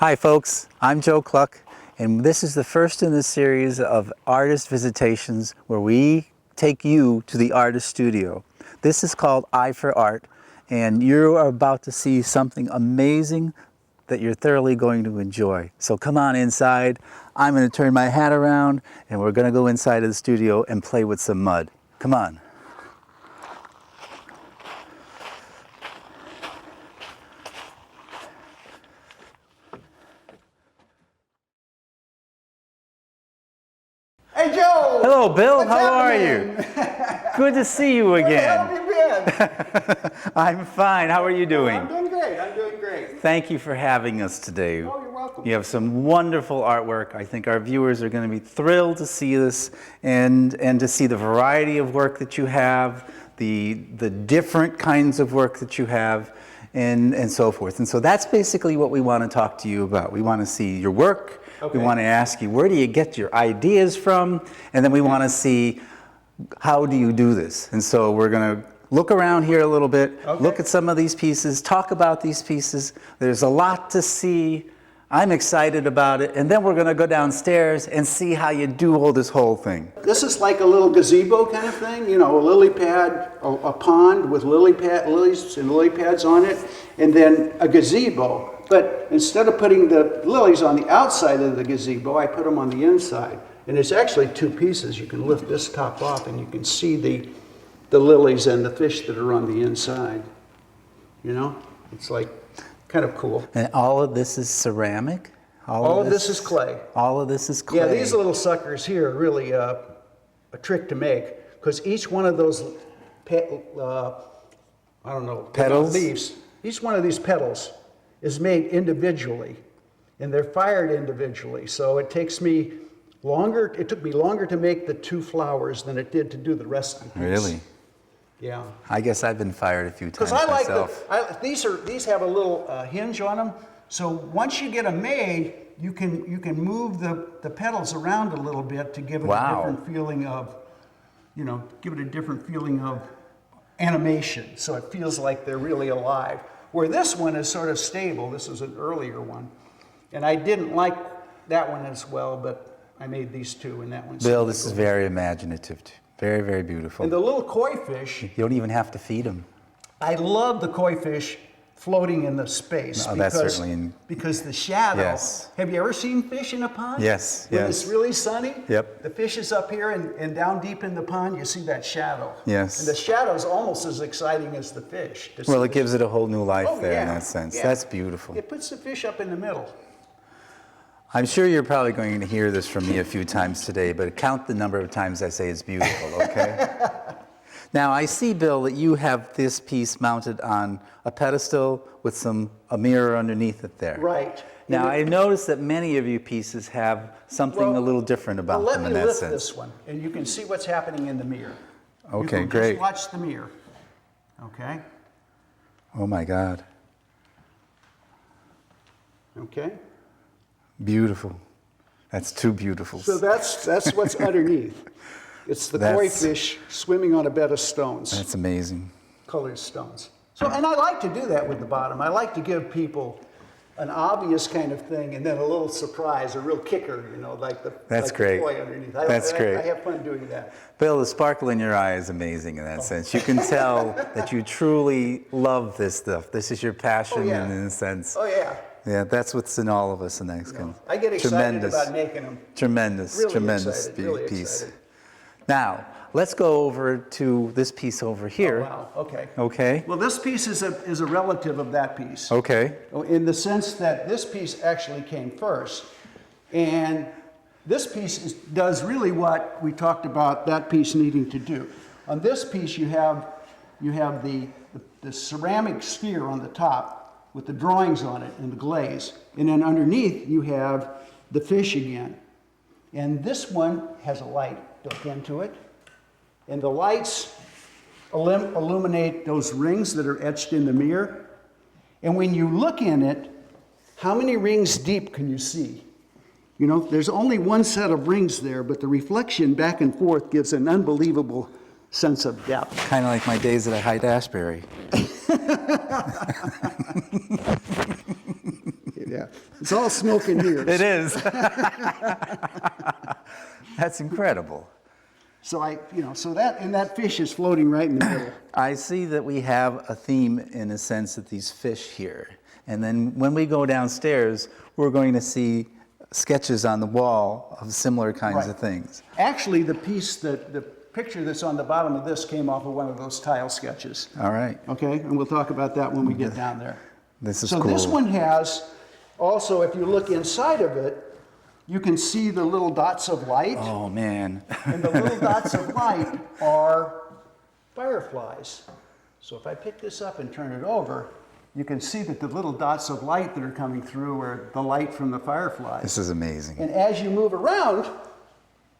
Hi folks, I'm Joe Kluck, and this is the first in the series of artist visitations where we take you to the artist studio. This is called Eye for Art, and you are about to see something amazing that you're thoroughly going to enjoy. So come on inside. I'm going to turn my hat around and we're going to go inside of the studio and play with some mud. Come on. Hey Joe! Hello Bill, What's how happening? are you? Good to see you again. Where the hell have you been? I'm fine, how are you doing? I'm doing great, I'm doing great. Thank you for having us today. Oh, you're welcome. You have some wonderful artwork. I think our viewers are going to be thrilled to see this and to see the variety of work that you have, the different kinds of work that you have, and so forth. And so that's basically what we want to talk to you about. We want to see your work. Okay. We want to ask you, where do you get your ideas from? And then we want to see, how do you do this? And so we're going to look around here a little bit, look at some of these pieces, talk about these pieces. There's a lot to see. I'm excited about it. And then we're going to go downstairs and see how you do all this whole thing. This is like a little gazebo kind of thing, you know, a lily pad, a pond with lilies and lily pads on it, and then a gazebo. But instead of putting the lilies on the outside of the gazebo, I put them on the inside. And it's actually two pieces. You can lift this top off and you can see the lilies and the fish that are on the inside. You know, it's like kind of cool. And all of this is ceramic? All of this is clay. All of this is clay. Yeah, these little suckers here are really a trick to make, because each one of those, petals? Leaves, each one of these petals is made individually, and they're fired individually. So it took me longer to make the two flowers than it did to do the rest of the piece. Really? Yeah. I guess I've been fired a few times Because I like myself. these have a little hinge on them. So once you get them made, you can move the petals around a little bit to give it a different feeling of, animation. So it feels like they're really alive. Where this one is sort of stable. This is an earlier one, and I didn't like that one as well, but I made these two, and that one's Bill, this is very imaginative. Very, very beautiful. And the little koi fish. You don't even have to feed them. I love the koi fish floating in the space because the shadow. Yes. Have you ever seen fish in a pond? Yes. When it's really sunny. Yep. The fish is up here, and down deep in the pond, you see that shadow. Yes. And the shadow is almost as exciting as the fish. Well, it gives it a whole new life in that sense. Yeah. That's beautiful. It puts the fish up in the middle. I'm sure you're probably going to hear this from me a few times today, but count the number of times I say it's beautiful, okay? Now, I see, Bill, that you have this piece mounted on a pedestal with a mirror underneath it there. Right. Now, I've noticed that many of your pieces have something a little different about them in that sense. Let me lift this one, and you can see what's happening in the mirror. Okay, you can great. Just watch the mirror. Okay. Oh my God. Okay. Beautiful. That's too beautiful. So that's what's underneath. It's the koi fish swimming on a bed of stones. That's amazing. Colored stones. So, and I like to do that with the bottom. I like to give people an obvious kind of thing and then a little surprise, a real kicker, like the koi underneath. That's great. I have fun doing that. Bill, the sparkle in your eye is amazing in that sense. You can tell that you truly love this stuff. This is your passion in a sense. Oh, yeah. Yeah, that's what's in all of us in that sense. I get excited about making them. Tremendous, really tremendous excited, really piece. Excited. Now, let's go over to this piece over here. Oh, wow, okay. Okay. Well, this piece is a relative of that piece. Okay. In the sense that this piece actually came first. And this piece does really what we talked about that piece needing to do. On this piece, you have the ceramic sphere on the top with the drawings on it and the glaze. And then underneath, you have the fish again. And this one has a light built into it. And the lights illuminate those rings that are etched in the mirror. And when you look in it, how many rings deep can you see? There's only one set of rings there, but the reflection back and forth gives an unbelievable sense of depth. Kind of like my days at Haight Ashbury. Yeah, it's all smoke and mirrors. It is. That's incredible. So that fish is floating right in the middle. I see that we have a theme in a sense of these fish here. And then when we go downstairs, we're going to see sketches on the wall of similar kinds of things. Actually, the picture that's on the bottom of this came off of one of those tile sketches. All right. Okay, and we'll talk about that when we get down there. This is so cool. This one has, also, if you look inside of it, you can see the little dots of light. Oh, man. And the little dots of light are fireflies. So if I pick this up and turn it over, you can see that the little dots of light that are coming through are the light from the fireflies. This is amazing. And as you move around,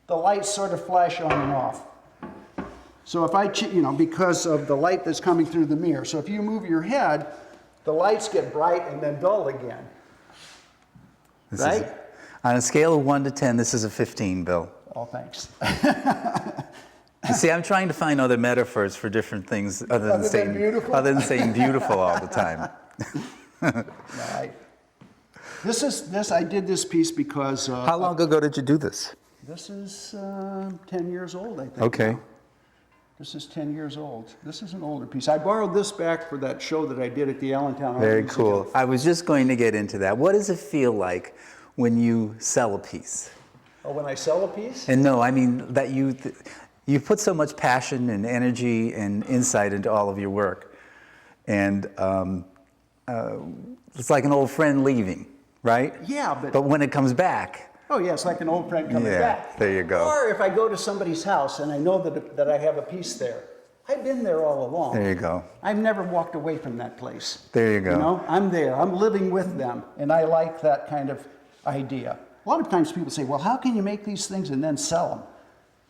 the lights sort of flash on and off. So if I, because of the light that's coming through the mirror. So if you move your head, the lights get bright and then dull again. Right? On a scale of 1 to 10, this is a 15, Bill. Oh, thanks. You see, I'm trying to find other metaphors for different things other than saying beautiful all the time. Right. I did this piece because... How long ago did you do this? This is 10 years old, I think. Okay. Now. This is 10 years old. This is an older piece. I borrowed this back for that show that I did at the Allentown Art Very Museum. cool. I was just going to get into that. What does it feel like when you sell a piece? Oh, when I sell a piece? And no, I mean that you put so much passion and energy and insight into all of your work. And it's like an old friend leaving, right? Yeah, But when it comes back... Oh, yeah, it's like an old friend coming back. There you go. Or if I go to somebody's house and I know that I have a piece there, I've been there all along. There you go. I've never walked away from that place. There you go. I'm there. I'm living with them, and I like that kind of idea. A lot of times people say, well, how can you make these things and then sell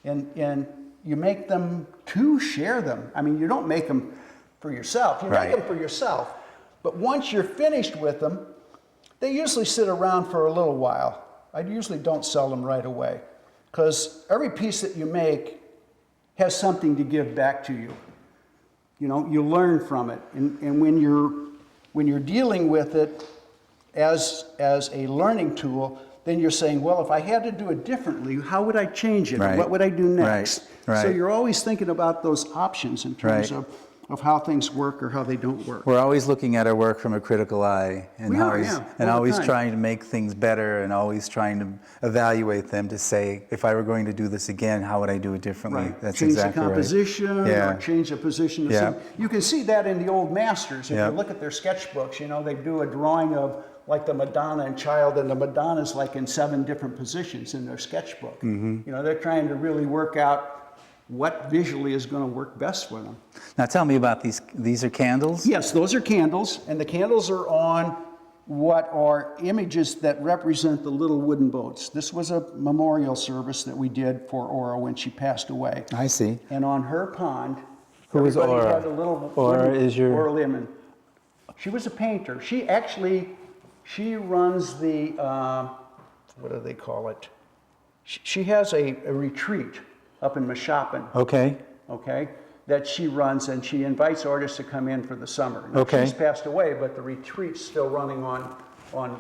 them? And you make them to share them. I mean, you don't make them for yourself. You make them for yourself. But once you're finished with them, they usually sit around for a little while. I usually don't sell them right away because every piece that you make has something to give back to you. You learn from it. And when you're dealing with it as a learning tool, then you're saying, well, if I had to do it differently, how would I change it? Right. What would I do next? Right. So you're always thinking about those options in terms of how things work or how they don't work. We're always looking at our work from a critical eye and always time. trying to make things better and always trying to evaluate them to say, if I were going to do this again, how would I do it differently? Right. That's change exactly the composition or change the position. Of You can see that in the old masters. If you look at their sketchbooks, they do a drawing of like the Madonna and Child, and the Madonna's like in 7 different positions in their sketchbook. Mm-hmm. They're trying to really work out what visually is going to work best for them. Now tell me about these. These are candles? Yes, those are candles, and the candles are on what are images that represent the little wooden boats. This was a memorial service that we did for Ora when she passed away. I see. And on her pond, who is Ora? Had a little Ora is your... Ora Lehman. She was a painter. She runs the, what do they call it? She has a retreat up in Mashopin. Okay, that she runs, and she invites artists to come in for the summer. Now, she's passed away, but the retreat's still running on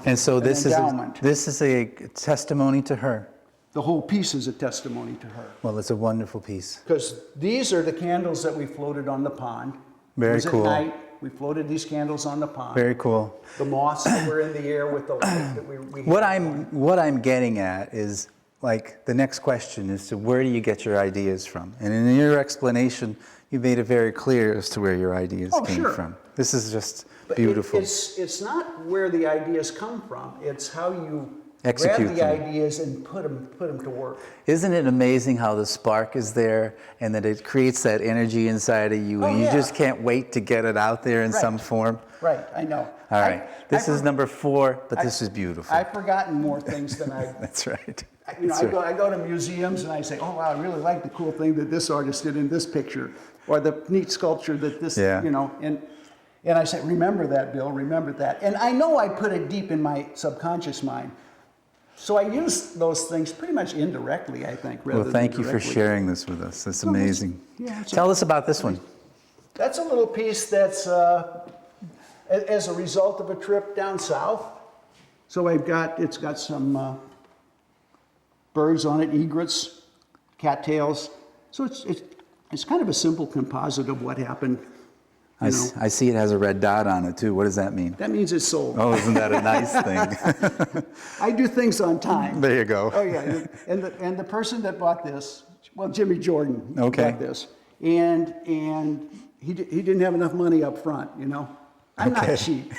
and so this endowment. This is a testimony to her. The whole piece is a testimony to her. Well, it's a wonderful piece. Because these are the candles that we floated on the pond. Very cool. At night, we floated these candles on the pond. Very cool. The moths that were in the air with the light that we What I'm getting at is, like, the next question is to where do you get your ideas from? And in your explanation, you made it very clear as to where your ideas came from. This is just beautiful. It's not where the ideas come from. It's how you execute grab the ideas and put them to work. Isn't it amazing how the spark is there and that it creates that energy inside of you and you just can't wait to get it out there in some form? Right, I know. All right, this is number 4, but this is beautiful. I've forgotten more things than I... That's right. I go to museums and I say, oh, wow, I really like the cool thing that this artist did in this picture, or the neat sculpture that this, and I say, remember that, Bill, remember that. And I know I put it deep in my subconscious mind. So I use those things pretty much indirectly, I think, rather Well, thank than you for directly. sharing this with us. That's amazing. It's Tell us about this one. That's a little piece that's as a result of a trip down south. So it's got some birds on it, egrets, cattails. So it's kind of a simple composite of what happened. I see it has a red dot on it too. What does that mean? That means it's sold. Oh, isn't that a nice thing? I do things on time. There you go. Oh yeah, and the person that bought this, well, Jimmy Jordan Okay. bought this, and he didn't have enough money up front, you know. I'm not cheap.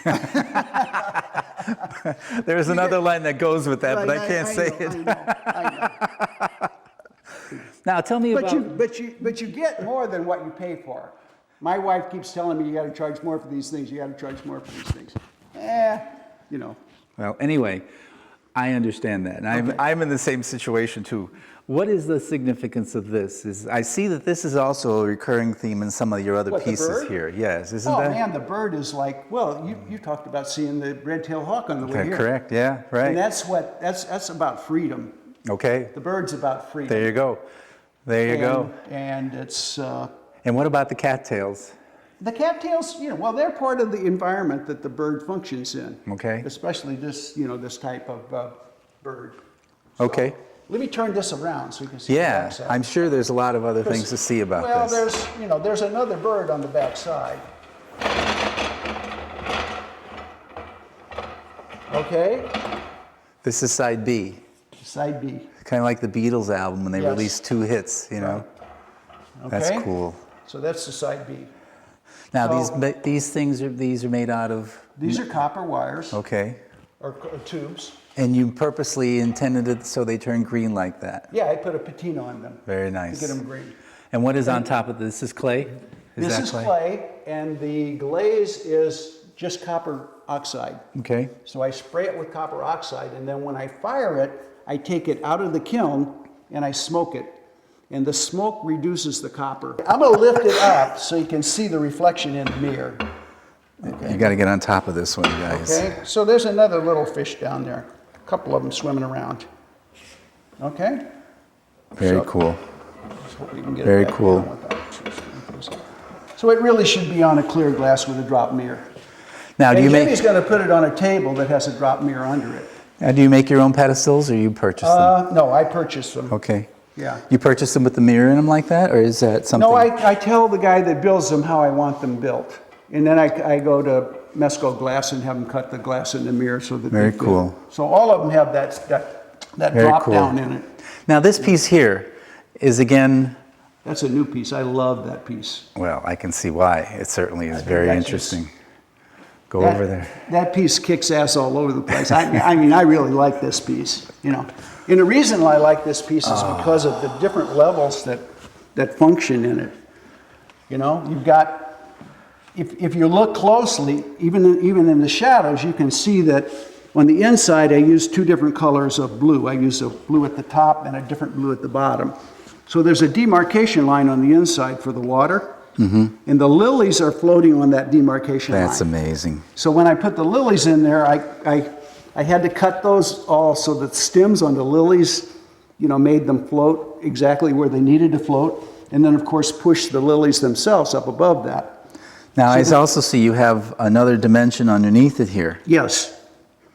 There's another line that goes with that, but I can't say it. I know. Now tell me about. But you get more than what you pay for. My wife keeps telling me you got to charge more for these things. You got to charge more for these things. You know. Well, anyway, I understand that, and I'm in the same situation too. What is the significance of this? I see that this is also a recurring theme in some of your other pieces here. Yes, isn't that? Oh man, the bird is like, well, you talked about seeing the red-tailed hawk on the way here. Correct. Yeah. Right. And that's about freedom. Okay. The bird's about freedom. There you go. There you go. And it's. And what about the cattails? The cattails, well, they're part of the environment that the bird functions in. Okay. Especially this, this type of bird. So, Okay. let me turn this around so you can see the Yeah, backside. I'm sure there's a lot of other things to see about this. Well, there's another bird on the back side. Okay. This is side B. Side B. Kind of like the Beatles album when they Yes. released 2 hits, Okay. That's cool. So that's the side B. Now So- these things are made out of. These are copper wires Okay. or tubes. And you purposely intended it so they turn green like that. Yeah, I put a patina on them. Very nice. To get them green. And what is on top of this? This is clay? This is clay, and the glaze is just copper oxide. Okay. So I spray it with copper oxide, and then when I fire it, I take it out of the kiln and I smoke it. And the smoke reduces the copper. I'm gonna lift it up so you can see the reflection in the mirror. Okay. You got to get on top of this one, you guys. Okay, so there's another little fish down there. A couple of them swimming around. Okay? Very So- cool. Let's hope we can get it Very back cool. down without too- So it really should be on a clear glass with a drop mirror. Now, do And you Jimmy's make gonna put it on a table that has a drop mirror under it. do you make your own pedestals or you purchase them? No, I purchased them. Okay. Yeah. You purchase them with the mirror in them like that, or is that something? No, I tell the guy that builds them how I want them built. And then I go to Mesco Glass and have them cut the glass in the mirror so that Very they fit. cool. So all of them have that Very drop cool. down in it. Now, this piece here is again. That's a new piece. I love that piece. Well, I can see why. It certainly is think very that's interesting. Go over there. That piece kicks ass all over the place. I mean, I really like this piece, And the reason I like this piece is because of the different levels that function in it. You've got, if you look closely, even in the shadows, you can see that on the inside I use 2 different colors of blue. I use a blue at the top and a different blue at the bottom. So there's a demarcation line on the inside for the water. And the lilies are floating on that demarcation line. That's amazing. So when I put the lilies in there, I had to cut those all so that stems on the lilies, made them float exactly where they needed to float. And then, of course, push the lilies themselves up above that. Now, I also see you have another dimension underneath it here. Yes.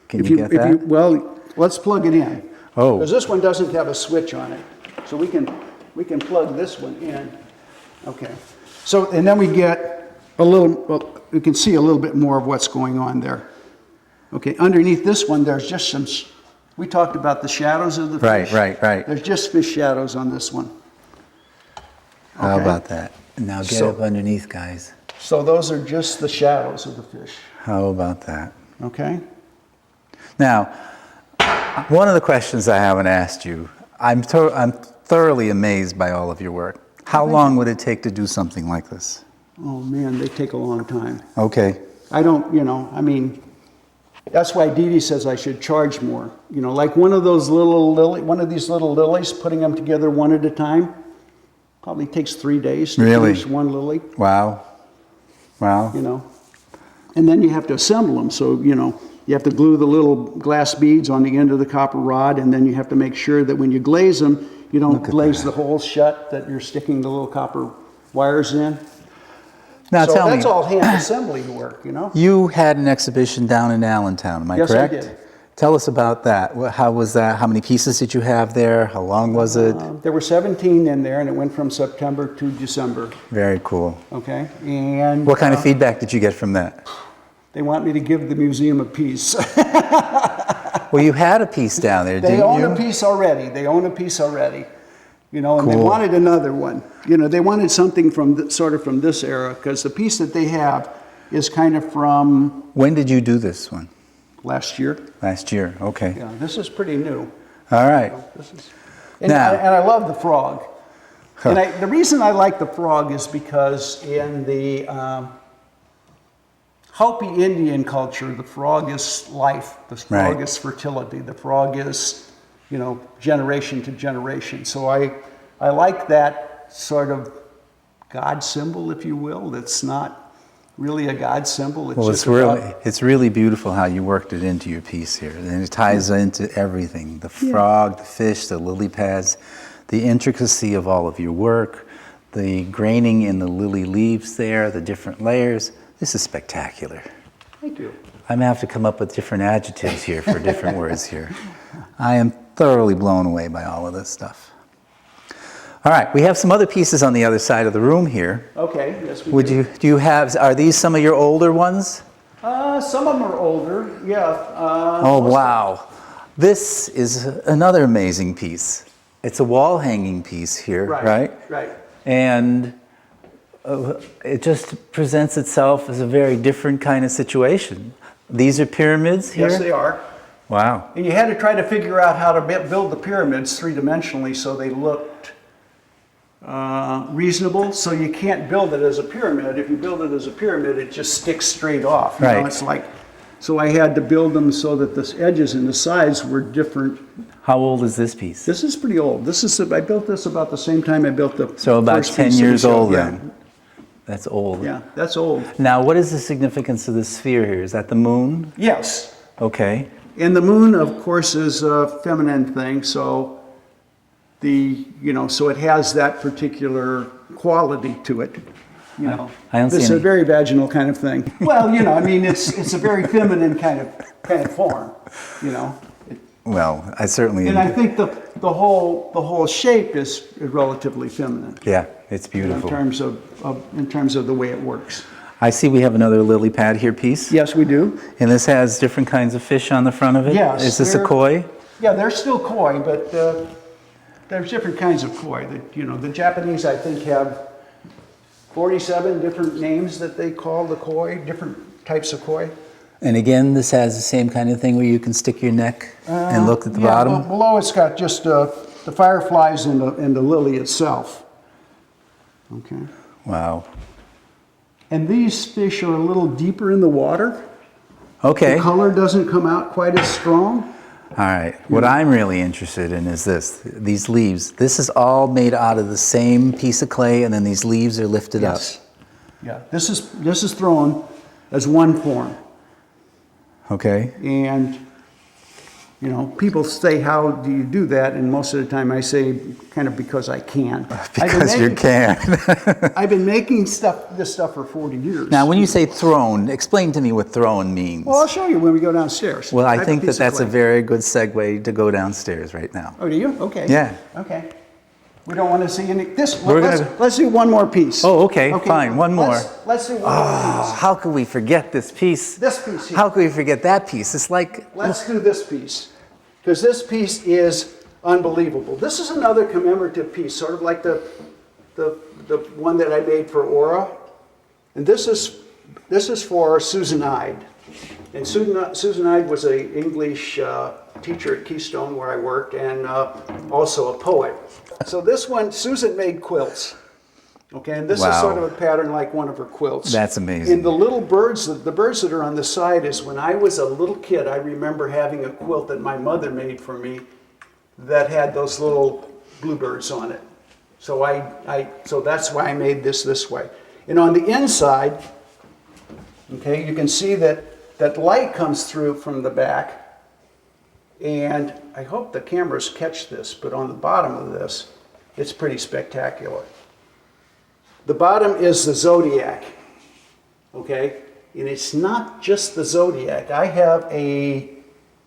Can you get that? Well, let's plug it in. Oh. Because this one doesn't have a switch on it. So we can plug this one in. Okay. So, and then we get we can see a little bit more of what's going on there. Okay, underneath this one, there's just some, we talked about the shadows of the fish. Right. There's just fish shadows on this one. How Okay. about that? Now get So- up underneath, guys. So those are just the shadows of the fish, How about that? okay? Now, one of the questions I haven't asked you, I'm thoroughly amazed by all of your work. How long would it take to do something like this? Oh man, they take a long time. Okay. I don't, that's why Dee Dee says I should charge more. Like one of these little lilies, putting them together one at a time, probably takes 3 days to Really? finish one lily, Wow. And then you have to assemble them. So, you have to glue the little glass beads on the end of the copper rod, and then you have to make sure that when you glaze them, you don't glaze the holes shut that you're sticking the little copper wires in. Now So tell me, that's all hand assembly work, you had an exhibition down in Allentown, am I Yes, I correct? did. Tell us about that. How was that? How many pieces did you have there? How long was it? There were 17 in there, and it went from September to December. Very cool. Okay, and What kind of feedback did you get from that? they want me to give the museum a piece. Well, you had a piece down there, didn't you? They own a piece already. They own a piece already. You know, and they Cool. wanted another one. You know, they wanted something from sort of from this era, because the piece that they have is kind of from When did you do this one? last year. Last year. Okay. Yeah, this is pretty new. All right. This is, and, Now- and I love the frog. And the reason I like the frog is because in the Hopi Indian culture, the frog is life. The frog Right. is fertility. The frog is, you know, generation to generation. So I like that sort of God symbol, if you will. That's not really a God symbol. It's Well, just about, it's really beautiful how you worked it into your piece here, and it ties into everything: the frog, the fish, the lily pads, the intricacy of all of your work, the graining in the lily leaves there, the different layers. This is spectacular. Thank you. I'm gonna have to come up with different adjectives here for different words here. I am thoroughly blown away by all of this stuff. All right, we have some other pieces on the other side of the room here. Okay, yes, we Would do. you, do you have, are these some of your older ones? Some of them are older, yeah. Oh, wow. This is another amazing piece. It's a wall hanging piece here, right? Right. And it just presents itself as a very different kind of situation. These are pyramids here? Yes, they are. Wow. And you had to try to figure out how to build the pyramids three-dimensionally so they looked reasonable. So you can't build it as a pyramid. If you build it as a pyramid, it just sticks straight off. You know, Right. it's like, so I had to build them so that the edges and the sides were different. How old is this piece? This is pretty old. I built this about the same time I built the So about first 10 piece that we years showed. old Yeah. then. That's old. Yeah, that's old. Now, what is the significance of the sphere here? Is that the moon? Yes. Okay. And the moon, of course, is a feminine thing, so so it has that particular quality to it. You know, I don't see this is a any- very vaginal kind of thing. Well, I mean, it's a very feminine kind of form. You know, Well, I certainly. and I think the whole shape is relatively feminine. Yeah, it's In beautiful. terms of the way it works. I see we have another lily pad here piece. Yes, we do. And this has different kinds of fish on the front of it? Yes, Is this a they're- koi? Yeah, they're still koi, but there's different kinds of koi. The Japanese, I think, have 47 different names that they call the koi, different types of koi. And again, this has the same kind of thing where you can stick your neck and look at the bottom? Well, below it's got just the fireflies and the lily itself. Okay. Wow. And these fish are a little deeper in the water. Okay. The color doesn't come out quite as strong. All right. What I'm really interested in is these leaves. This is all made out of the same piece of clay, and then these leaves are lifted up. Yeah. This is thrown as one form. Okay. And, people say, how do you do that? And most of the time I say, kind of because I can. Because you can. I've been making this stuff for 40 years. Now, when you say thrown, explain to me what thrown means. Well, I'll show you when we go downstairs. Well, I have a think piece of that's a clay. very good segue to go downstairs right now. Oh, do you? Okay. Yeah. Okay. We don't want to see any. We're Let's do one more piece. Oh, okay, fine, one more. Let's do one more piece. How could we forget this piece? This piece here. How could we forget that piece? It's like, Let's do this piece, because this piece is unbelievable. This is another commemorative piece, sort of like the one that I made for Aura, and this is for Susan Ide, and Susan Ide was an English teacher at Keystone where I worked, and also a poet. So this one, Susan made quilts. Okay, and this is Wow. sort of a pattern like one of her quilts. That's amazing. And the little birds, the birds that are on the side is when I was a little kid, I remember having a quilt that my mother made for me that had those little bluebirds on it. So so that's why I made this way. And on the inside, okay, you can see that light comes through from the back. And I hope the cameras catch this, but on the bottom of this, it's pretty spectacular. The bottom is the zodiac, okay? And it's not just the zodiac. I have a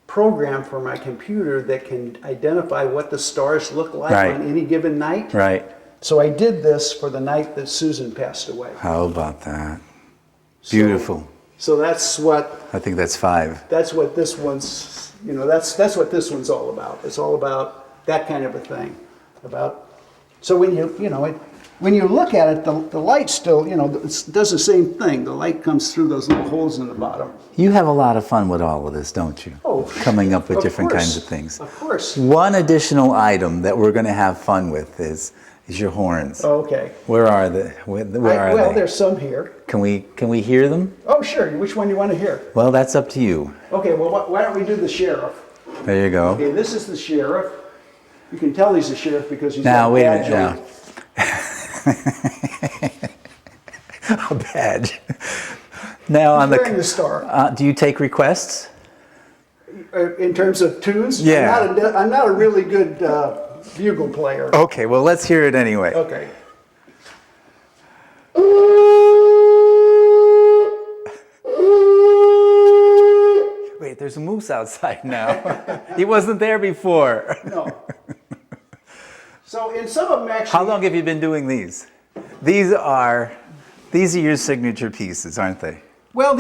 program for my computer that can identify what the stars look like Right. on any given night. Right. So I did this for the night that Susan passed away. How about that? Beautiful. So that's what I think that's 5. that's what this one's, you know, that's what this one's all about. It's all about that kind of a thing. So when when you look at it, the light still, you know, it does the same thing. The light comes through those little holes in the bottom. You have a lot of fun with all of this, don't you? Oh, coming up with of different course. kinds of things. Of course. One additional item that we're going to have fun with is your horns. Oh, okay. Where are they? Where are Well, they? there's some here. Can we hear them? Oh, sure. Which one do you want to hear? Well, that's up to you. Okay, well, why don't we do the sheriff? There you go. Okay, this is the sheriff. You can tell he's a sheriff because he's Now got a wait a badge minute. on. Now. A badge. Now on Wearing the star. do you take requests? In terms of tunes, Yeah. I'm not a really good bugle player. Okay, well let's hear it anyway. Okay. Wait, there's a moose outside now. He wasn't there before. No. So in some of them actually. How long have you been doing these? These are your signature pieces, aren't they? Well,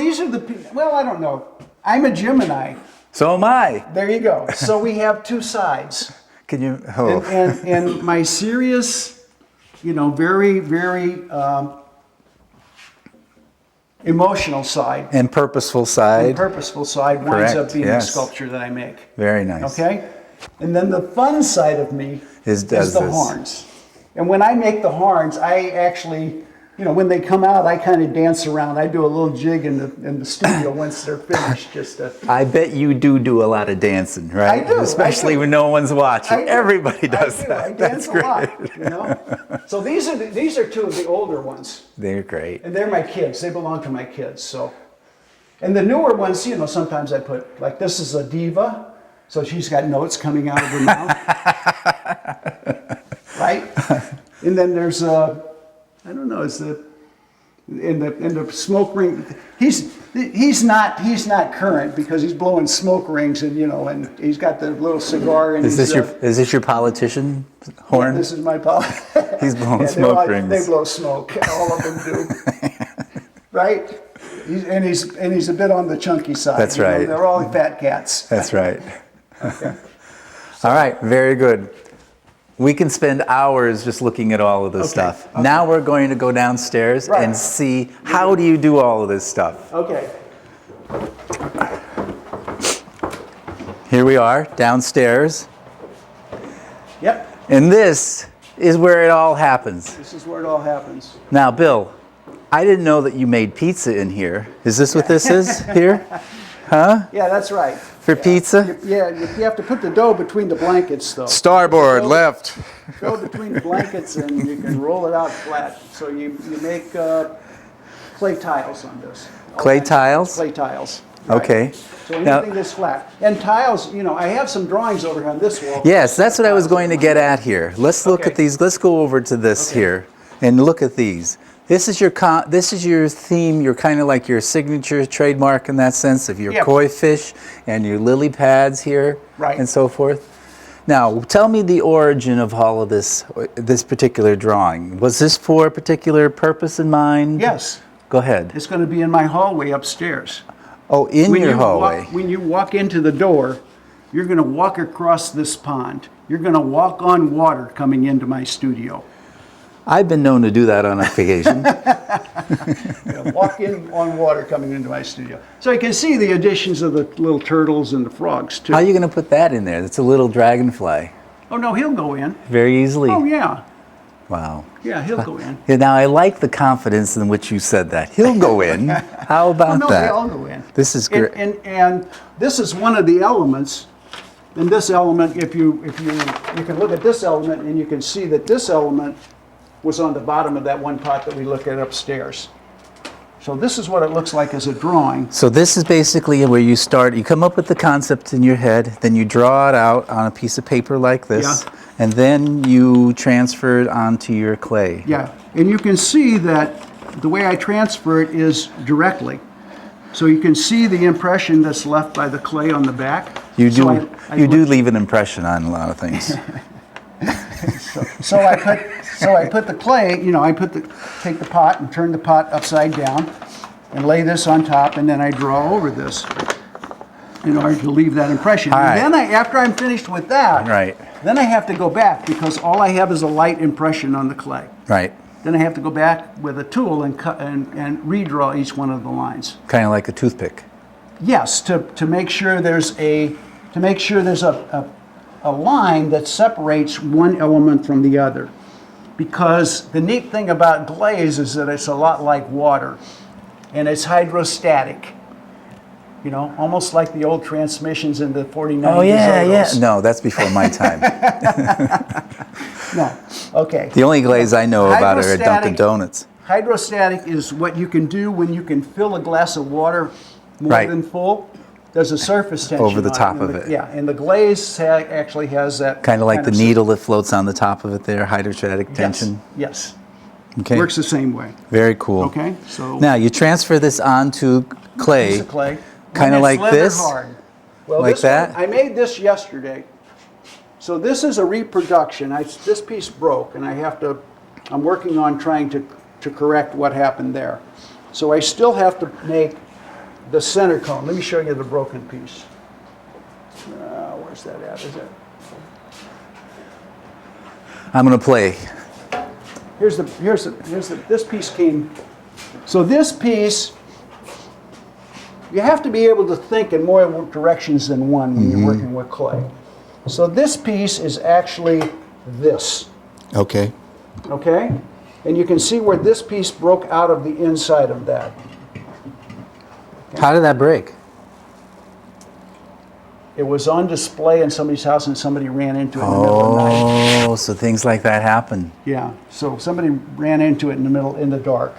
well, I don't know. I'm a Gemini. So am I. There you go. So we have two sides. Can you? Oh. And my serious, you know, very, very emotional side, And purposeful the side. purposeful side winds Correct, up being yes. the sculpture that I make. Very nice. Okay? And then the fun side of me is does the this. horns. And when I make the horns, I actually, you know, when they come out, I kind of dance around. I do a little jig in the studio once they're finished. Just to, I bet you do a lot of dancing, right? I do, Especially I do. when no one's watching. I do. I Everybody does do. that. I dance That's a great. lot, you know. So these are two of the older ones, They're great. and they're my kids. They belong to my kids. So, and the newer ones, you know, sometimes I put like this is a diva, so she's got notes coming out of her mouth, right? And then there's I don't know, is the in the smoke ring. He's not current because he's blowing smoke rings, and you know, and he's got the little cigar. And Is this your politician horn? Yeah, this is my pal. He's blowing Yeah, smoke rings. They blow smoke. All of them do. Right? He's a bit on the chunky side. That's you know, right. they're all fat cats. That's right. Okay. All right, very good. We can spend hours just looking at all of this stuff. okay. Now we're going to go downstairs Right. and see how do you do all of this stuff. Okay. Here we are, downstairs. Yep. And this is where it all happens. This is where it all happens. Now, Bill, I didn't know that you made pizza in here. Is this what this is here? Huh? Yeah, that's right. For pizza? Yeah, you have to put the dough between the blankets, though. Starboard, left. Go between the blankets, and you can roll it out flat. So you make clay tiles on this. Clay tiles? Clay tiles. Right. Okay. So Now- anything that's flat. And tiles, you know, I have some drawings over here on this wall. Yes, that's what I was going to get at here. Let's look Okay. at these. Let's go over to this Okay. here and look at these. This is your theme. You're kind of like your signature trademark in that sense of your Yeah. koi fish and your lily pads here, Right. and so forth. Now, tell me the origin of all of this particular drawing. Was this for a particular purpose in mind? Yes. Go ahead. It's going to be in my hallway upstairs. Oh, in your hallway. When you walk into the door, you're going to walk across this pond. You're going to walk on water coming into my studio. I've been known to do that on occasion. You're gonna walk in on water coming into my studio. So you can see the additions of the little turtles and the frogs, too. How are you going to put that in there? That's a little dragonfly. Oh, no, he'll go in. Very easily. Oh, yeah. Wow. Yeah, he'll go in. Yeah, now, I like the confidence in which you said that. He'll go in. How about Oh, no, that? they all go in. This is great. And this is one of the elements. And this element, if you can look at this element, and you can see that this element was on the bottom of that one pot that we looked at upstairs. So this is what it looks like as a drawing. So this is basically where you start. You come up with the concept in your head, then you draw it out on a piece of paper like this, Yeah. and then you transfer it onto your clay. Yeah, and you can see that the way I transfer it is directly. So you can see the impression that's left by the clay on the back. You do, I you do leave an impression on a lot of things. So I put the clay, you know, take the pot and turn the pot upside down and lay this on top, and then I draw over this in order to leave that impression. All right. And then after I'm finished with that, Right. then I have to go back because all I have is a light impression on the clay. Right. Then I have to go back with a tool and cut and redraw each one of the lines. Kind of like a toothpick. Yes, to make sure there's a line that separates one element from the other. Because the neat thing about glaze is that it's a lot like water, and it's hydrostatic. You know, almost like the old transmissions in the 49 Oh, yeah, DeSotos. yeah. No, that's before my time. No, okay. The only glaze I know about are at Dunkin' Hydrostatic- Donuts. Hydrostatic is what you can do when you can fill a glass of water more Right. than full. There's a surface tension Over the on top and of the- it. Yeah, and the glaze actually has that. Kind of like the sur- needle that floats on the top of it there, hydrostatic tension. Yes. Okay. Works the same way. Very cool. Okay, so Now you transfer this onto piece clay. of clay. Kinda One like that's leather this? hard. Well, Like this one- that? I made this yesterday. So this is a reproduction. This piece broke, and I'm working on trying to correct what happened there. So I still have to make the center cone. Let me show you the broken piece. Where's that at? Is it? I'm going to play. This piece came. So this piece, you have to be able to think in more directions than one when you're working with clay. So this piece is actually this, Okay. okay? And you can see where this piece broke out of the inside of that. How did that break? It was on display in somebody's house and somebody ran into it in the middle of the night. Oh, so things like that happen. Yeah, so somebody ran into it in the dark.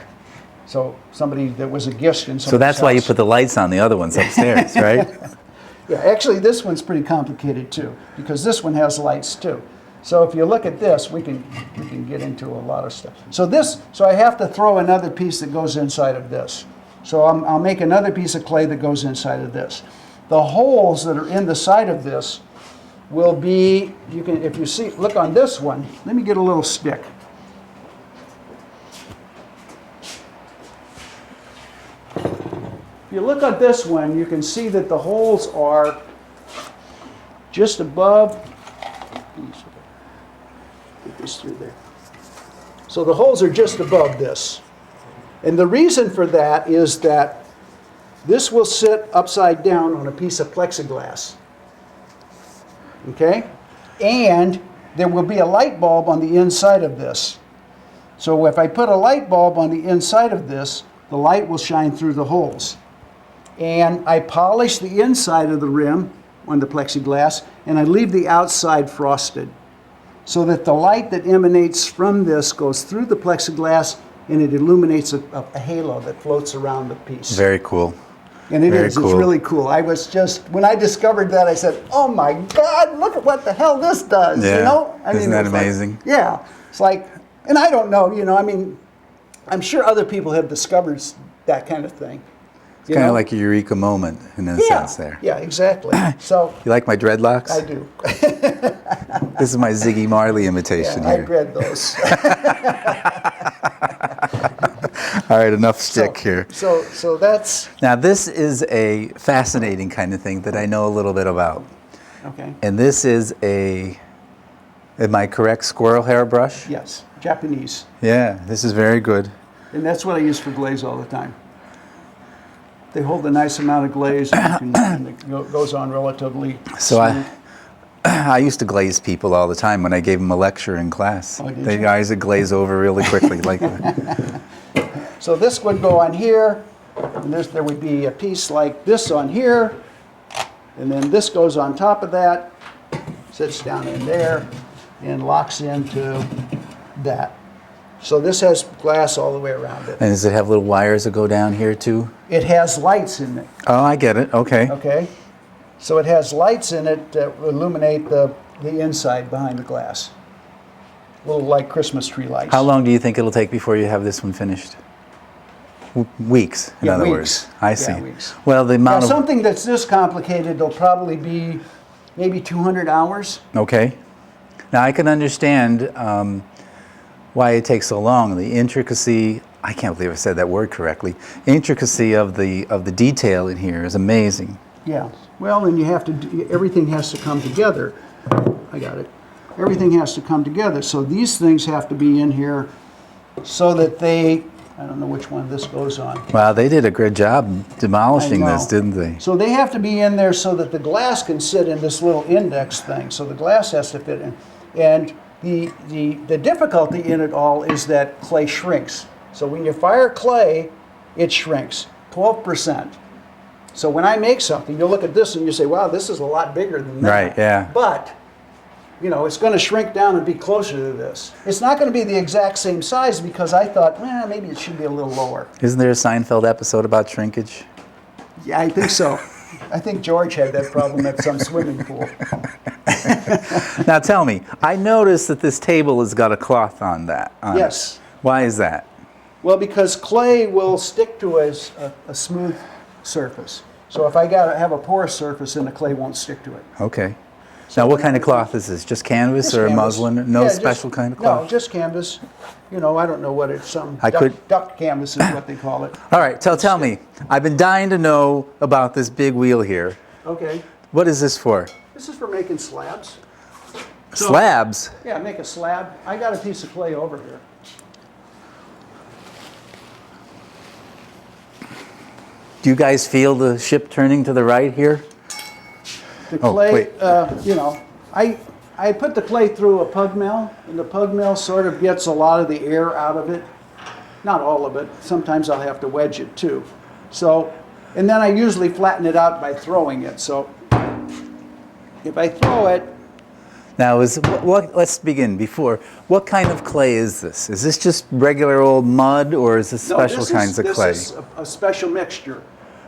So somebody, that was a gift in somebody's house. So that's why you put the lights on the other ones upstairs, right? Yeah, actually this one's pretty complicated too, because this one has lights too. So if you look at this, we can get into a lot of stuff. So I have to throw another piece that goes inside of this. So I'll make another piece of clay that goes inside of this. The holes that are in the side of this will be, if you see, look on this one, let me get a little stick. If you look at this one, you can see that the holes are just above, get this through there. So the holes are just above this. And the reason for that is that this will sit upside down on a piece of plexiglass. Okay? And there will be a light bulb on the inside of this. So if I put a light bulb on the inside of this, the light will shine through the holes. And I polish the inside of the rim on the plexiglass, and I leave the outside frosted, so that the light that emanates from this goes through the plexiglass and it illuminates a halo that floats around the piece. Very cool. And it Very is, cool. it's really cool. I was just, when I discovered that, I said, oh my God, look at what the hell this does, Yeah. you know? I Isn't that it's like- amazing? yeah, it's like, and I don't know, you know, I mean, I'm sure other people have discovered that kind of thing. It's kind of like a eureka moment in a sense there. Yeah, exactly. So, You like my dreadlocks? I do. This is my Ziggy Marley imitation Yeah, I here. bred those. All right, enough stick here. So that's, Now this is a fascinating kind of thing that I know a little bit about. okay, And this is am I correct, squirrel hair brush? yes, Japanese. Yeah, this is very good. And that's what I use for glaze all the time. They hold a nice amount of glaze and it goes on relatively So smooth. I used to glaze people all the time when I gave them a lecture in class. Oh, did The you? guys would glaze over really quickly. Like, So this would go on here, and there would be a piece like this on here, and then this goes on top of that, sits down in there, and locks into that. So this has glass all the way around it. and does it have little wires that go down here too? It has lights in it, Oh, I get it. Okay. okay? So it has lights in it that illuminate the inside behind the glass. Little like Christmas tree lights. How long do you think it'll take before you have this one finished? Weeks, in Yeah, other weeks. words. I Yeah, see. weeks. Well, the Now, amount of... something that's this complicated, there'll probably be maybe 200 hours. Okay. Now, I can understand why it takes so long. The intricacy, I can't believe I said that word correctly, intricacy of the detail in here is amazing. Yeah, well, and you have to, everything has to come together. I got it. Everything has to come together. So these things have to be in here so that they, I don't know which one this goes on. Wow, they did a great job demolishing I know. this, didn't they? So they have to be in there so that the glass can sit in this little index thing. So the glass has to fit in. And the difficulty in it all is that clay shrinks. So when you fire clay, it shrinks 12%. So when I make something, you'll look at this and you say, wow, this is a lot bigger than that. Right, yeah. But, you know, it's going to shrink down and be closer to this. It's not going to be the exact same size because I thought, well, maybe it should be a little lower. Isn't there a Seinfeld episode about shrinkage? Yeah, I think so. I think George had that problem at some swimming pool. Now tell me, I noticed that this table has got a cloth on that. Yes. Why is that? Well, because clay will stick to a smooth surface. So if I have a porous surface, then the clay won't stick to it. Okay. Now what kind of cloth is this? Just canvas Just or canvas. muslin? No Yeah, special kind of cloth? No, just canvas. You know, I don't know what it's, I could- duck canvas is what they call it. All right, tell me. I've been dying to know about this big wheel here. Okay. What is this for? This is for making slabs. So- Slabs? Yeah, make a slab. I got a piece of clay over here. Do you guys feel the ship turning to the right here? The Oh, clay, wait. you know, I put the clay through a pug mill, and the pug mill sort of gets a lot of the air out of it. Not all of it. Sometimes I'll have to wedge it too. So, and then I usually flatten it out by throwing it. So if I throw it, Now, let's begin before. What kind of clay is this? Is this just regular old mud, or is this no, special this kinds of clay? This is a special mixture.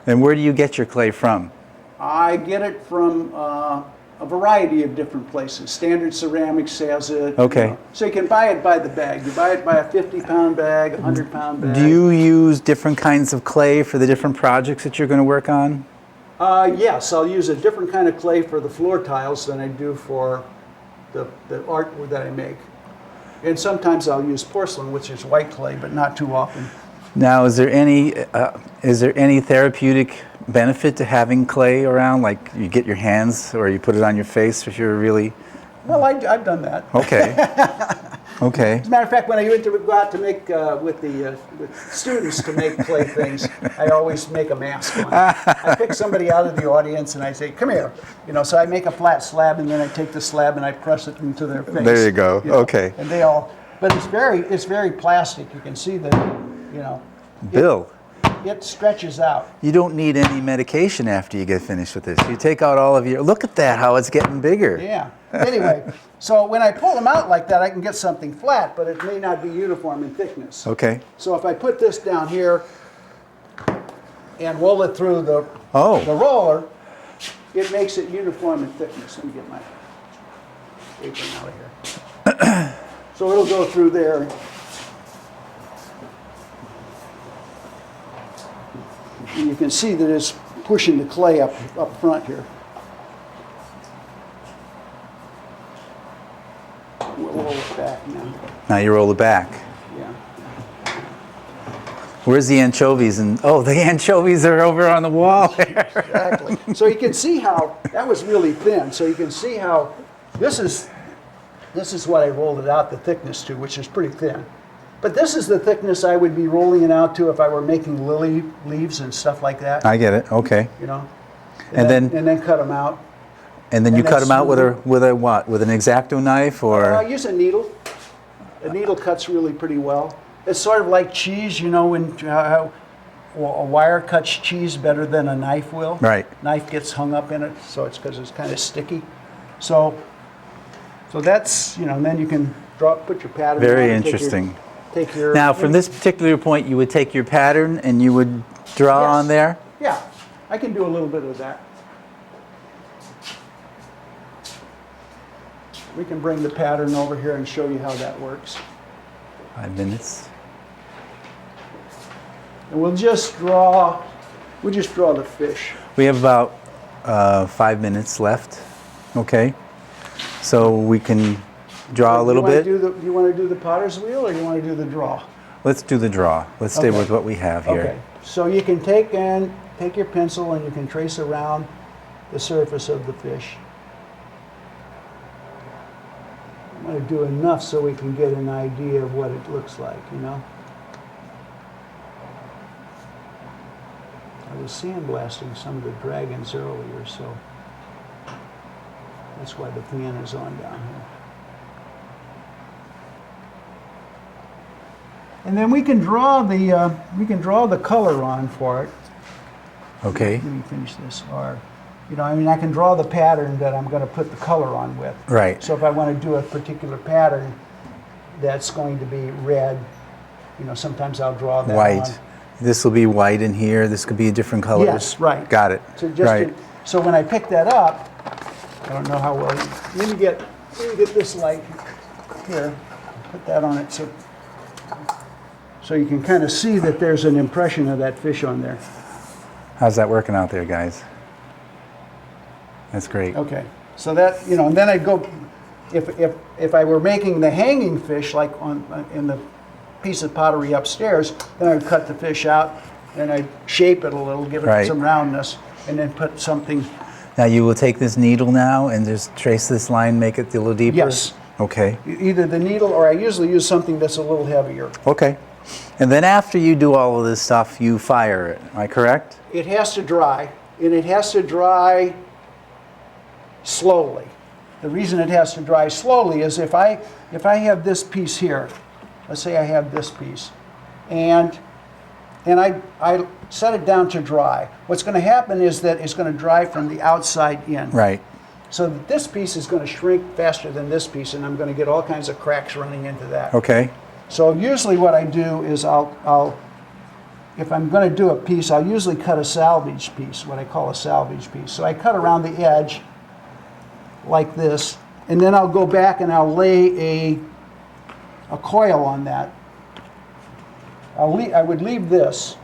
And where do you get your clay from? I get it from a variety of different places. Standard Ceramics has it. Okay. You know. So you can buy it by the bag. You buy it by a 50-pound bag, a 100-pound bag. Do you use different kinds of clay for the different projects that you're going to work on? Yes, I'll use a different kind of clay for the floor tiles than I do for the art that I make. And sometimes I'll use porcelain, which is white clay, but not too often. Now, is there any therapeutic benefit to having clay around? Like you get your hands or you put it on your face if you're really... Well, I've done that. Okay. Okay. As a matter of fact, when I went to go out to make with students to make clay things, I always make a mask on. I pick somebody out of the audience and I say, "Come here," you know. So I make a flat slab and then I take the slab and I press it into their face. There you go. know. Okay. And they all, but it's very plastic. You can see that, you know. Bill, It stretches out. you don't need any medication after you get finished with this. You take out all of your... Look at that, how it's getting bigger. Yeah. Anyway, so when I pull them out like that, I can get something flat, but it may not be uniform in thickness. Okay. So if I put this down here and roll it through the Oh. roller, it makes it uniform in thickness. Let me get my apron out of here. So it'll go through there. And you can see that it's pushing the clay up front here. We'll roll it back now. Now you roll it back. Yeah. Where's the anchovies? And oh, the anchovies are over on the wall there. Exactly. So you can see how that was really thin. So you can see how this is what I rolled it out the thickness to, which is pretty thin. But this is the thickness I would be rolling it out to if I were making lily leaves and stuff like that. I get it. Okay. You know. And then cut them out. And then you And cut that's them out with a what? With an X-Acto knife or? Use a needle. A needle cuts really pretty well. It's sort of like cheese, you know, when how a wire cuts cheese better than a knife will. Right. Knife gets hung up in it, so it's because it's kind of sticky. So that's, you know, and then you can put your pattern. Very on and interesting. Take your. Now, from this particular point, you would take your pattern and you would draw Yes. on there? Yeah, I can do a little bit of that. We can bring the pattern over here and show you how that works. 5 minutes. And we'll just draw the fish. We have about 5 minutes left. Okay. So we can draw a little bit. Do you want to do the potter's wheel or do you want to do the draw? Let's do the draw. Let's stay Okay. with what we have here. Okay. So you can take your pencil and you can trace around the surface of the fish. I'm going to do enough so we can get an idea of what it looks like, you know. I was sandblasting some of the dragons earlier, so that's why the fan is on down here. And then we can draw the color on for it. Okay. Let me finish this. Or, I mean, I can draw the pattern that I'm going to put the color on with. Right. So if I want to do a particular pattern that's going to be red, sometimes I'll draw that White. on. This will be white in here. This could be a different color. Yes, right. Got it. So right. So when I pick that up, I don't know how well. Let me get this light here. Put that on it so you can kind of see that there's an impression of that fish on there. How's that working out there, guys? That's great. Okay. So that, and then I go, if I were making the hanging fish like in the piece of pottery upstairs, then I'd cut the fish out and I'd shape it a little, give it Right. some roundness, and then put something. Now you will take this needle now and just trace this line, make it a little deeper? Yes. Okay. Either the needle or I usually use something that's a little heavier. Okay. And then after you do all of this stuff, you fire it. Am I correct? It has to dry, and it has to dry slowly. The reason it has to dry slowly is if I have this piece here, let's say I have this piece, and I set it down to dry. What's going to happen is that it's going to dry from the outside in. Right. So that this piece is going to shrink faster than this piece, and I'm going to get all kinds of cracks running into that. Okay. So usually what I do is if I'm going to do a piece, I'll usually cut a salvage piece, what I call a salvage piece. So I cut around the edge like this, and then I'll go back and I'll lay a coil on that. I would leave this.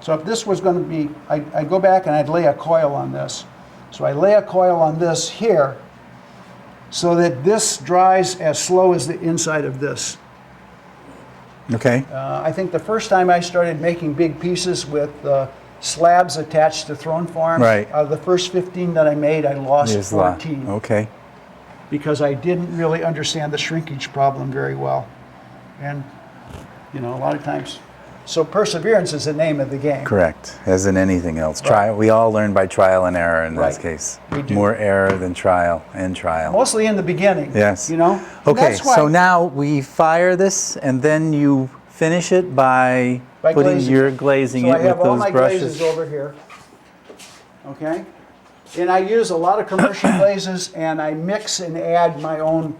So if this was going to be, I'd go back and I'd lay a coil on this. So I lay a coil on this here so that this dries as slow as the inside of this. Okay. I think the first time I started making big pieces with slabs attached to throne forms, Right. out of the first 15 that I made, I lost There's a lot. 14 Okay. because I didn't really understand the shrinkage problem very well. And, a lot of times, so perseverance is the name of the game. Correct. As in anything else. Right. We all learn by trial and error in this Right. case. We do. More error than trial and trial. Mostly in the beginning. Yes. And Okay, that's why so now we fire this and then you finish it by putting glazing. your glazing So it I have with all those my brushes. glazes over here. Okay? And I use a lot of commercial glazes, and I mix and add my own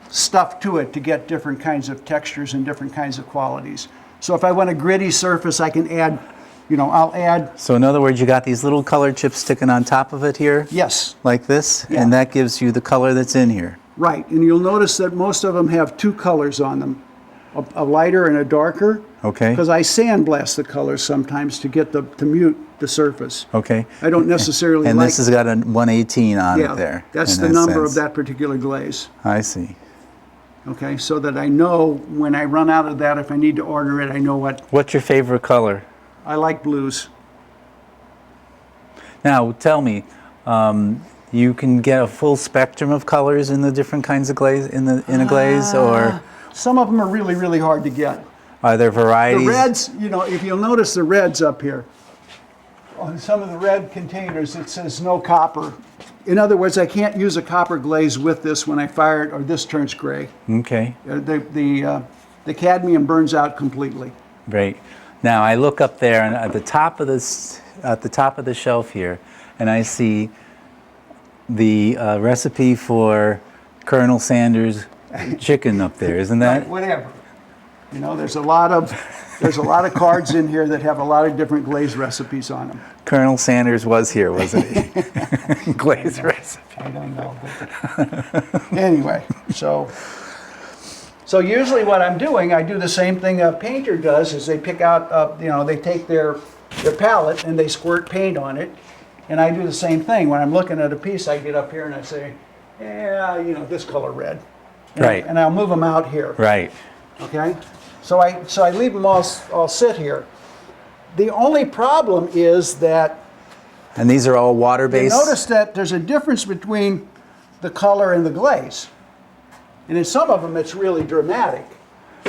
stuff to it to get different kinds of textures and different kinds of qualities. So if I want a gritty surface, I can add, I'll add, So in other words, you got these little color chips sticking on top of it here, yes, like this, Yeah. and that gives you the color that's in here. right. And you'll notice that most of them have two colors on them, a lighter and a darker. Okay. Because I sandblast the colors sometimes to get to mute the surface. Okay. I don't necessarily And like. this has got a 118 on Yeah, it there. that's in the that number of sense. that particular glaze. I see. Okay, so that I know when I run out of that, if I need to order it, I know what. What's your favorite color? I like blues. Now, tell me, you can get a full spectrum of colors in the different kinds of glaze in a glaze, or Some of them are really, really hard to get. are there The varieties? reds, if you'll notice the reds up here, on some of the red containers, it says no copper. In other words, I can't use a copper glaze with this when I fire it, or this turns gray. Okay, The cadmium burns out completely. great. Now I look up there, and at the top of the shelf here, and I see the recipe for Colonel Sanders chicken up there. Isn't that? Whatever. There's a lot of cards in here that have a lot of different glaze recipes on them. Colonel Sanders was here, wasn't he? Glaze recipe. I don't know. But anyway, so So usually what I'm doing, I do the same thing a painter does, is they pick out, they take their palette and they squirt paint on it. And I do the same thing. When I'm looking at a piece, I get up here and I say, yeah, this color red. Right. And I'll move them out here. Right. Okay? So I leave them all sit here. The only problem is that And these are all you water-based? notice that there's a difference between the color and the glaze. And in some of them, it's really dramatic.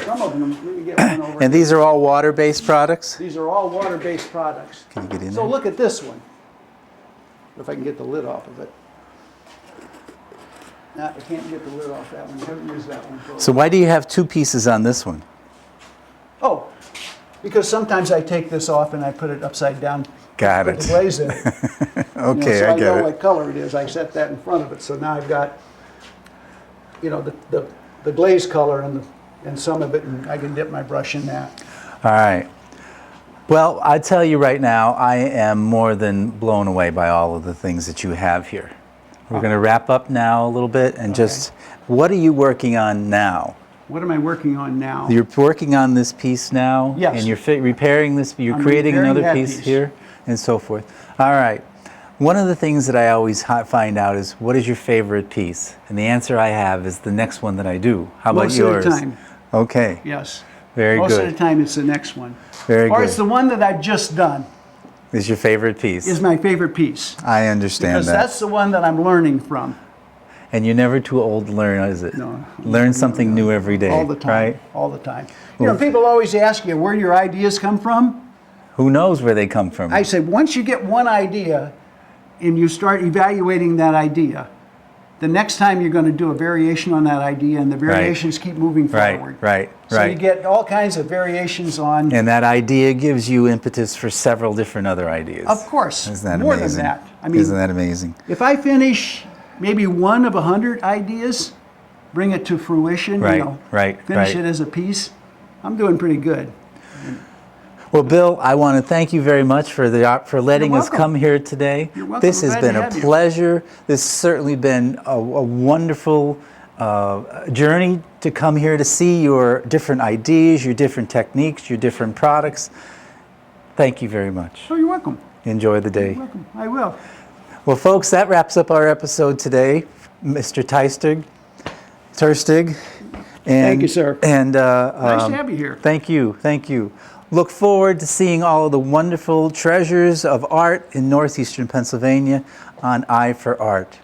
Some of them, let me get one over And here. these are all water-based products? These are all water-based products. Can you get in So there? look at this one. If I can get the lid off of it. No, I can't get the lid off that one. I haven't used that one for a while. So why do you have two pieces on this one? Oh, because sometimes I take this off and I put it upside down. Got Put the it. glaze in it. Okay, So I I know get what it. color it is. I set that in front of it. So now I've got, the glaze color and some of it, and I can dip my brush in that. All right. Well, I tell you right now, I am more than blown away by all of the things that you have here. We're going to wrap up now a little bit and just, what are you working on now? What am I working on now? You're working on this piece now? Yes. And you're repairing this, you're I'm creating repairing another that piece piece. here and so forth. All right. One of the things that I always find out is, what is your favorite piece? And the answer I have is the next one that I do. How about Most yours? of the time. Okay. Yes. Very Most good. of the time it's the next one. Very Or good. it's the one that I've just done Is your favorite piece? is my favorite piece. I understand Because that. that's the one that I'm learning from. And you're never too old to learn, is it? No. Learn something new every day. All the time. Right? All the time. People always ask you where your ideas come from. Who knows where they come from? I say once you get one idea and you start evaluating that idea, the next time you're going to do a variation on that idea, and the variations keep moving forward. Right. So you get all kinds of variations on. And that idea gives you impetus for several different other ideas. Of course. Isn't that more amazing? than that. I mean, Isn't that amazing? if I finish maybe one of 100 ideas, bring it to fruition, Right. finish it as a piece, I'm doing pretty good. Well, Bill, I want to thank you very much for letting You're us welcome. come here today. You're welcome. This I'm has glad been to a have you. pleasure. This has certainly been a wonderful journey to come here to see your different ideas, your different techniques, your different products. Thank you very much. Oh, you're welcome. Enjoy the day. You're welcome. I will. Well, folks, that wraps up our episode today. Mr. Tersteeg. Thank you, sir. And Nice to have you here. Thank you. Thank you. Look forward to seeing all of the wonderful treasures of art in northeastern Pennsylvania on Eye for Art.